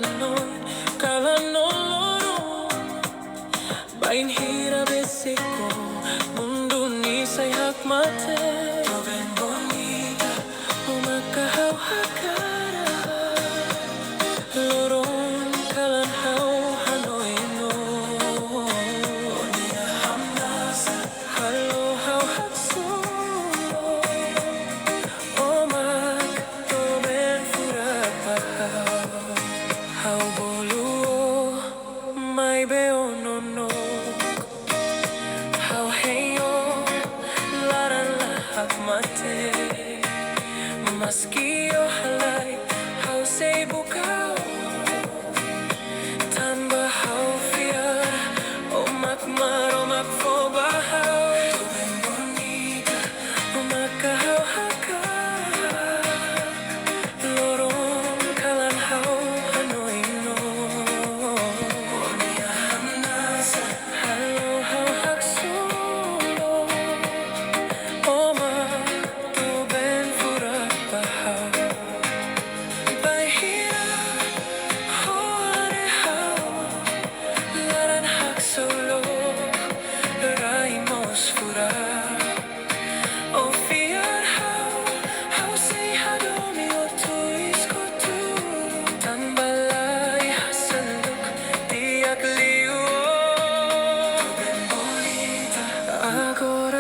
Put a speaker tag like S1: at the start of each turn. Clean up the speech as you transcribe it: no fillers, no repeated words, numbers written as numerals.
S1: hanoin, kalan Loron, Bainhira besik, mundu nisa'y hakmatek. Doben Bonita, umakahaw hakarak, Loron, kalan hanoin, hamnasa, haksolok, Doben furak, bolu, maibe nonok, hein, Laran hakmatek, Maski halai, buka, Tanba fiar, maromak Doben Bonita, hakarak, Loron, kalan hanoin, hamnasa, haksolok, Doben furak, Bainhira, hare, Laran haksolok, furak, fiar, hadomi, kotu, Tanba seluk, diak, Doben Bonita, agora.